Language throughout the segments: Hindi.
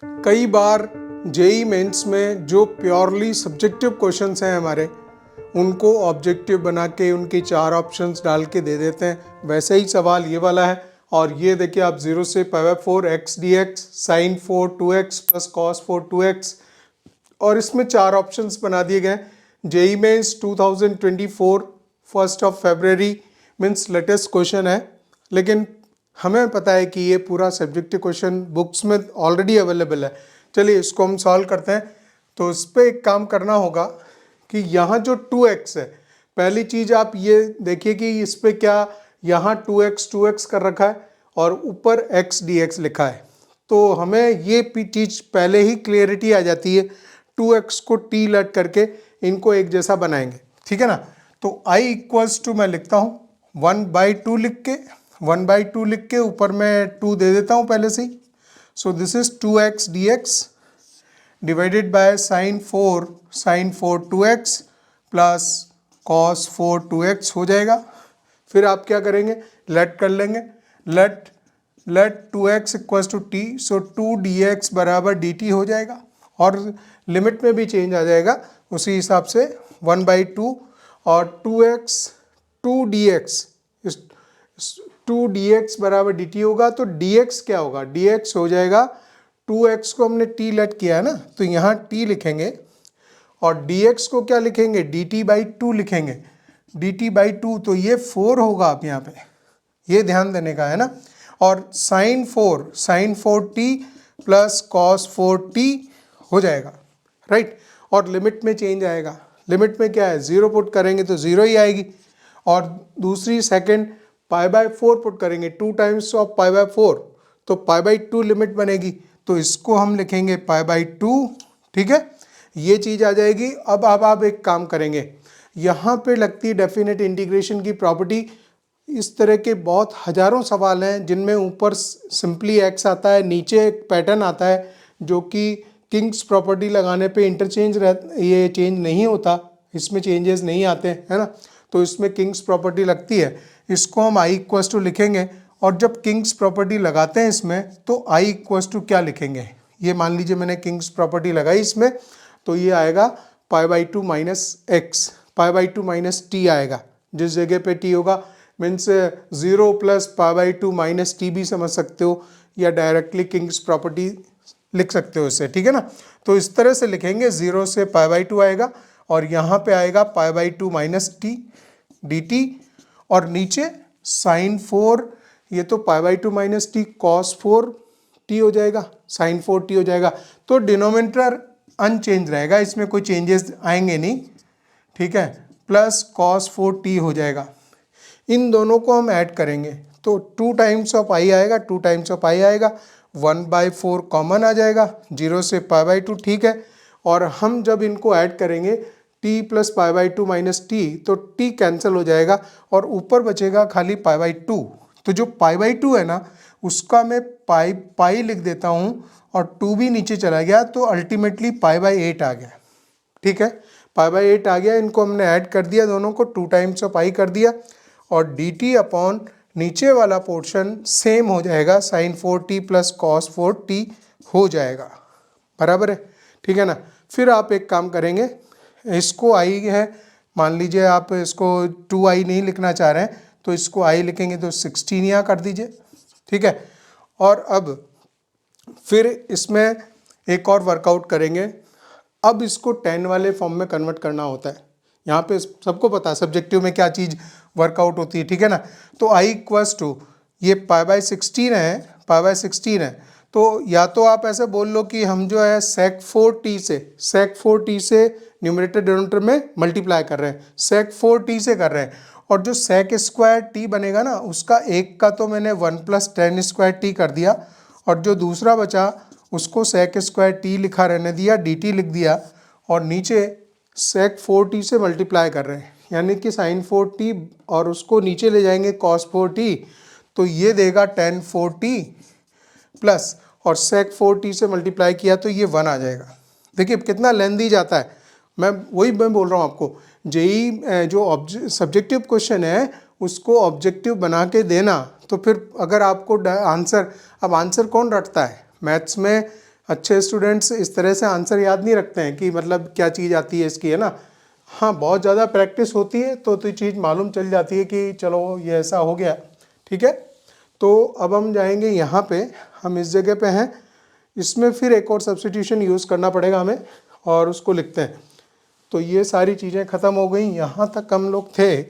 कई बार जेई मेंस में जो प्योरली सब्जेक्टिव क्वेश्चंस हैं हमारे, उनको ऑब्जेक्टिव बना के उनकी 4 ऑप्शंस डाल के दे देते हैं। वैसे ही सवाल ये वाला है और ये देखिए आप 0 से π/4 x dx sin 4 2x plus cos 4 2x और इसमें 4 ऑप्शंस बना दिए गए। जेई मेंस 2024 1 फरवरी मीन्स लेटेस्ट क्वेश्चन है, लेकिन हमें पता है कि ये पूरा सब्जेक्टिव क्वेश्चन बुक्स में ऑलरेडी अवेलेबल है। चलिए इसको हम सॉल्व करते हैं। तो इस पर एक काम करना होगा कि यहाँ जो 2x है, पहली चीज़ आप ये देखिए कि इस पर क्या यहाँ 2x कर रखा है और ऊपर x dx लिखा है। तो हमें ये चीज़ पहले ही क्लियरिटी आ जाती है। 2x को t लट करके इनको एक जैसा बनाएंगे, ठीक है ना। तो i इक्वल्स टू मैं लिखता हूँ 1/2 लिख के ऊपर मैं 2 दे देता हूँ पहले से ही। So this is 2x dx divided by sin 4 2x plus cos 4 2x हो जाएगा। फिर आप क्या करेंगे, लेट कर लेंगे, let 2x equals to t, so 2 dx बराबर dt हो जाएगा और लिमिट में भी चेंज आ जाएगा उसी हिसाब से 1/2 और 2 dx बराबर dt होगा। तो dx क्या होगा, dx हो जाएगा 2x को हमने t लेट किया है ना, तो यहाँ t लिखेंगे और dx को क्या लिखेंगे, dt/2 लिखेंगे, dt/2 तो ये 4 होगा आप यहाँ पे, ये ध्यान देने का है ना। और sin 4t plus cos 4t हो जाएगा, राइट। और लिमिट में चेंज आएगा, लिमिट में क्या है 0 पुट करेंगे तो 0 ही आएगी। और दूसरी सेकंड π/4 पुट करेंगे, 2 टाइम्स ऑफ π/4 तो π/2 लिमिट बनेगी, तो इसको हम लिखेंगे π/2, ठीक है, ये चीज़ आ जाएगी। अब आप एक काम करेंगे, यहाँ पे लगती है डेफिनेट इंटीग्रेशन की प्रॉपर्टी। इस तरह के बहुत हज़ारों सवाल हैं जिनमें ऊपर सिंपली x आता है, नीचे एक पैटर्न आता है जो कि किंग्स प्रॉपर्टी लगाने पे इंटरचेंज ये चेंज नहीं होता, इसमें चेंजेस नहीं आते है ना। तो इसमें किंग्स प्रॉपर्टी लगती है, इसको हम i इक्वल्स टू लिखेंगे और जब किंग्स प्रॉपर्टी लगाते हैं इसमें तो i इक्वल्स टू क्या लिखेंगे, ये मान लीजिए मैंने किंग्स प्रॉपर्टी लगाई इसमें, तो ये आएगा π/2 माइनस x, π/2 माइनस t आएगा। जिस जगह पे t होगा मीन्स 0 प्लस π/2 माइनस t भी समझ सकते हो या डायरेक्टली किंग्स प्रॉपर्टी लिख सकते हो इससे, ठीक है ना। तो इस तरह से लिखेंगे, 0 से π/2 आएगा और यहाँ पे आएगा π/2 माइनस t dt और नीचे sin 4, ये तो π/2 माइनस t cos 4t हो जाएगा, sin 4t हो जाएगा। तो डिनोमिनेटर अनचेंज रहेगा, इसमें कोई चेंजेस आएंगे नहीं, ठीक है, प्लस cos 4t हो जाएगा। इन दोनों को हम ऐड करेंगे तो 2 टाइम्स ऑफ i आएगा, 2 टाइम्स ऑफ i आएगा, 1/4 कॉमन आ जाएगा, 0 से π/2, ठीक है। और हम जब इनको ऐड करेंगे t प्लस π/2 माइनस t, तो t कैंसिल हो जाएगा और ऊपर बचेगा खाली π/2। तो जो π/2 है ना, उसका मैं पाई लिख देता हूँ और 2 भी नीचे चला गया, तो अल्टीमेटली π/8 आ गया, ठीक है, π/8 आ गया। इनको हमने ऐड कर दिया दोनों को, 2 टाइम्स ऑफ i कर दिया और dt अपॉन नीचे वाला पोर्शन सेम हो जाएगा, sin 4t plus cos 4t हो जाएगा, बराबर है, ठीक है ना। फिर आप एक काम करेंगे, इसको i है, मान लीजिए आप इसको 2i नहीं लिखना चाह रहे हैं तो इसको i लिखेंगे तो 16 यहाँ कर दीजिए, ठीक है। और अब फिर इसमें एक और वर्कआउट करेंगे। अब इसको 10 वाले फॉर्म में कन्वर्ट करना होता है, यहाँ पे सबको पता है सब्जेक्टिव में क्या चीज़ वर्कआउट होती है, ठीक है ना। तो i इक्वल्स टू ये π/16 है, तो या तो आप ऐसे बोल लो कि हम जो है sec 4t से न्यूमरेटर डिनोमिनेटर में मल्टीप्लाई कर रहे हैं, sec 4t से कर रहे हैं। और जो sec स्क्वायर t बनेगा ना, उसका एक का तो मैंने 1 + tan स्क्वायर t कर दिया और जो दूसरा बचा उसको sec स्क्वायर t लिखा रहने दिया, dt लिख दिया और नीचे sec 4t से मल्टीप्लाई कर रहे हैं, यानी कि sin 4t और उसको नीचे ले जाएंगे cos 4t, तो ये देगा tan 4t प्लस और sec 4t से मल्टीप्लाई किया तो ये 1 आ जाएगा। देखिए कितना लेंथी जाता है, मैं बोल रहा हूँ आपको, जेई जो सब्जेक्टिव क्वेश्चन है उसको ऑब्जेक्टिव बना के देना, तो फिर अगर आपको आंसर, अब आंसर कौन रटता है मैथ्स में, अच्छे स्टूडेंट्स इस तरह से आंसर याद नहीं रखते हैं कि मतलब क्या चीज़ आती है इसकी, है ना। हाँ, बहुत ज़्यादा प्रैक्टिस होती है तो चीज़ मालूम चल जाती है कि चलो ये ऐसा हो गया, ठीक है। तो अब हम जाएंगे यहाँ पे, हम इस जगह पे हैं, इसमें फिर एक और सब्स्टिट्यूशन यूज़ करना पड़ेगा हमें और उसको लिखते हैं। तो ये सारी चीज़ें ख़त्म हो गई, यहाँ तक हम लोग थे।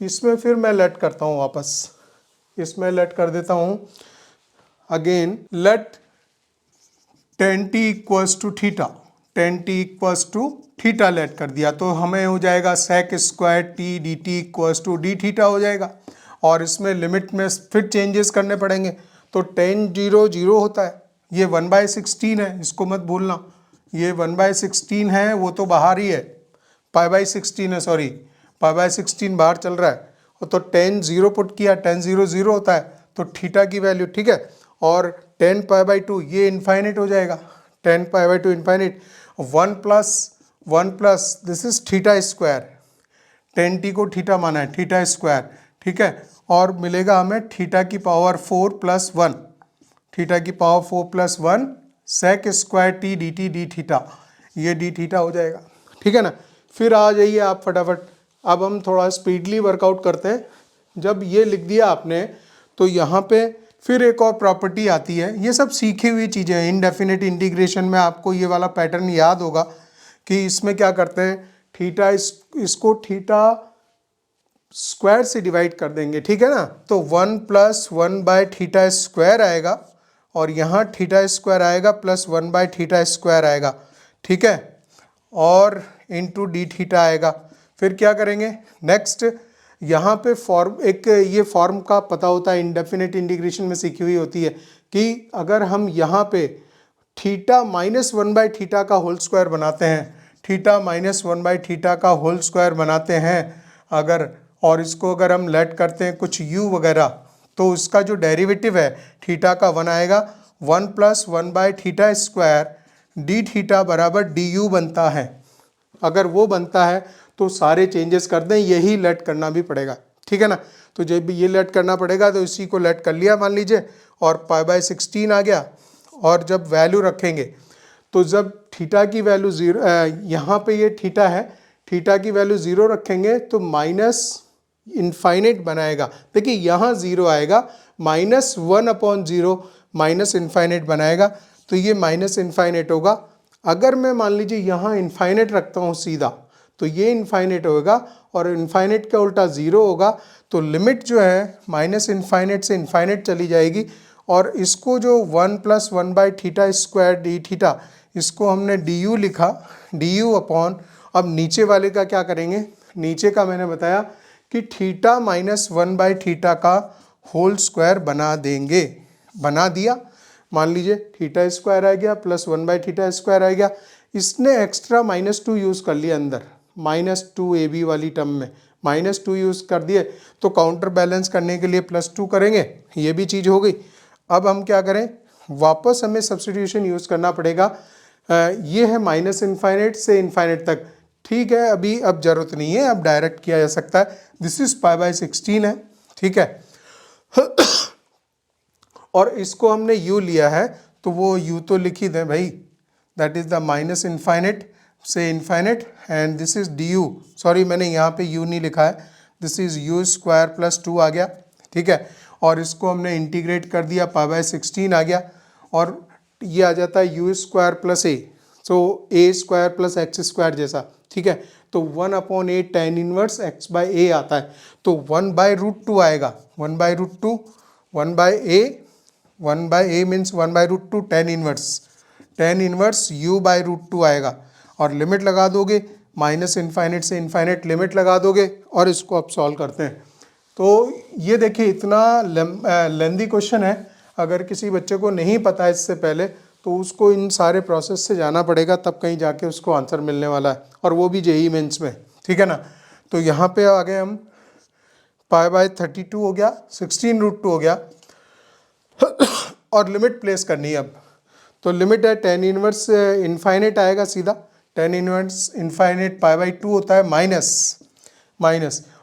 इसमें फिर मैं लेट करता हूँ वापस, इसमें लेट कर देता हूँ again, let tan t equals to theta, tan t equals to theta let कर दिया तो हमें हो जाएगा sec square t d t equals to d theta हो जाएगा। और इसमें लिमिट में फिर चेंजेस करने पड़ेंगे, तो tan 0 0 होता है, ये 1/16 है, इसको मत भूलना, ये 1/16 है, वो तो बाहर ही है, π/16 है, सॉरी π/16 बाहर चल रहा है। तो tan 0 पुट किया, tan 0 0 होता है, तो थीटा की वैल्यू, ठीक है। और tan π/2 ये इनफाइनाइट हो जाएगा, tan π/2 infinite, 1 plus this is theta square, tan t को थीटा माना है, थीटा स्क्वायर, ठीक है। और मिलेगा हमें थीटा की पावर 4 + 1, थीटा की power 4 + 1 sec square t d T D theta, ये डी थीटा हो जाएगा, ठीक है ना। फिर आ जाइए आप फटाफट, अब हम थोड़ा स्पीडली वर्कआउट करते हैं। जब ये लिख दिया आपने तो यहाँ पे फिर एक और प्रॉपर्टी आती है, ये सब सीखी हुई चीज़ें हैं। इनडेफिनेट इंटीग्रेशन में आपको ये वाला पैटर्न याद होगा कि इसमें क्या करते हैं, थीटा इसको थीटा स्क्वायर से डिवाइड कर देंगे, ठीक है ना। तो 1 + 1/थीटा स्क्वायर आएगा और यहाँ थीटा स्क्वायर आएगा प्लस 1/थीटा स्क्वायर आएगा, ठीक है, और इंटू डी थीटा आएगा। फिर क्या करेंगे नेक्स्ट, यहाँ पे फॉर्म, एक ये फॉर्म का पता होता है, इंडेफिनेट इंटीग्रेशन में सीखी हुई होती है कि अगर हम यहाँ पे थीटा -1/थीटा का होल स्क्वायर बनाते हैं, थीटा -1/थीटा का होल स्क्वायर बनाते हैं अगर, और इसको अगर हम लेट करते हैं कुछ u वगैरह, तो उसका जो डेरिवेटिव है थीटा का 1 आएगा, 1 + 1/थीटा स्क्वायर डी थीटा बराबर डी यू बनता है। अगर वो बनता है तो सारे चेंजेस कर दें, यही लेट करना भी पड़ेगा, ठीक है ना। तो जब भी ये लेट करना पड़ेगा तो इसी को लेट कर लिया मान लीजिए, और π/16 आ गया। और जब वैल्यू रखेंगे तो जब थीटा की वैल्यू 0, यहाँ पे ये थीटा है, थीटा की वैल्यू 0 रखेंगे तो माइनस इनफाइनाइट बनाएगा। देखिए यहाँ 0 आएगा, -1/0 माइनस इनफाइनाइट बनाएगा, तो ये माइनस इनफाइनाइट होगा। अगर मैं मान लीजिए यहाँ इनफाइनाइट रखता हूँ सीधा, तो ये इनफाइनाइट होगा और इनफाइनाइट का उल्टा 0 होगा, तो लिमिट जो है माइनस इनफाइनाइट से इनफाइनाइट चली जाएगी। और इसको जो 1 + 1/थीटा स्क्वायर डी थीटा, इसको हमने डी यू लिखा, डी यू अपॉन, अब नीचे वाले का क्या करेंगे, नीचे का मैंने बताया कि थीटा -1/थीटा का होल स्क्वायर बना देंगे, बना दिया। मान लीजिए थीटा स्क्वायर आ गया प्लस 1/थीटा स्क्वायर आ गया, इसने एक्स्ट्रा -2 यूज़ कर लिया अंदर, -2ab वाली टर्म में -2 यूज़ कर दिए, तो काउंटर बैलेंस करने के लिए +2 करेंगे, ये भी चीज़ हो गई। अब हम क्या करें, वापस हमें सब्स्टिट्यूशन यूज़ करना पड़ेगा। ये है -इनफाइनाइट से इनफाइनाइट तक, ठीक है, अभी अब ज़रूरत नहीं है, अब डायरेक्ट किया जा सकता है। दिस इज़ π/16 है, ठीक है। और इसको हमने u लिया है, तो वो u तो लिख ही दें भाई, दैट इज़ द -इनफाइनाइट से infinite, and this is du, sorry मैंने यहाँ पे u नहीं लिखा है, दिस इज़ u² + 2 आ गया, ठीक है। और इसको हमने इंटीग्रेट कर दिया, π/16 आ गया, और ये आ जाता है u² + a, so a² + x² जैसा, ठीक है। तो 1/a tan इनवर्स x/a आता है, तो 1/√2 आएगा, 1/√2, 1/a means 1/√2 tan inverse u/√2 आएगा। और लिमिट लगा दोगे, -इनफाइनाइट से इनफाइनाइट लिमिट लगा दोगे, और इसको अब सॉल्व करते हैं। तो ये देखिए इतना लेंदी क्वेश्चन है, अगर किसी बच्चे को नहीं पता है इससे पहले, तो उसको इन सारे प्रोसेस से जाना पड़ेगा, तब कहीं जाके उसको आंसर मिलने वाला है, और वो भी जेईई मेंस में, ठीक है ना। तो यहाँ पे आ गए हम, π/32 हो गया, 16√2 हो गया, और लिमिट प्लेस करनी है अब। तो लिमिट है tan इनवर्स इनफाइनाइट आएगा सीधा, tan इनवर्स इनफाइनाइट π/2 होता है माइनस,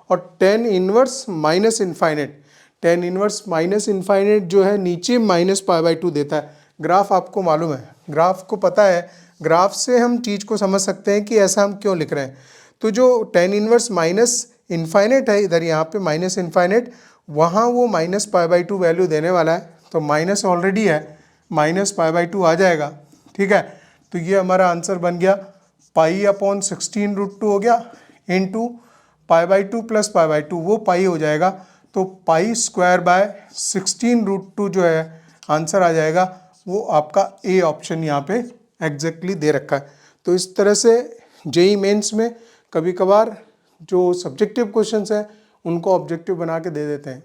और tan inverse minus infinite, tan inverse minus infinite जो है नीचे -π/2 देता है। ग्राफ आपको मालूम है ग्राफ को पता है, ग्राफ से हम चीज़ को समझ सकते हैं कि ऐसा हम क्यों लिख रहे हैं। तो जो tan इनवर्स माइनस इन्फाइनेट है इधर यहाँ पे माइनस इन्फाइनेट, वहाँ वो -π/2 वैल्यू देने वाला है, तो माइनस ऑलरेडी है, -π/2 आ जाएगा। ठीक है, तो ये हमारा आंसर बन गया π/16√2 हो गया इंटू π/2 प्लस π/2, वो पाई हो जाएगा, तो π²/16√2 जो है आंसर आ जाएगा, वो आपका ए ऑप्शन यहाँ पे एग्जैक्टली दे रखा है। तो इस तरह से जेईई मेंस में कभी कभार जो सब्जेक्टिव क्वेश्चंस हैं उनको ऑब्जेक्टिव बना के दे देते हैं।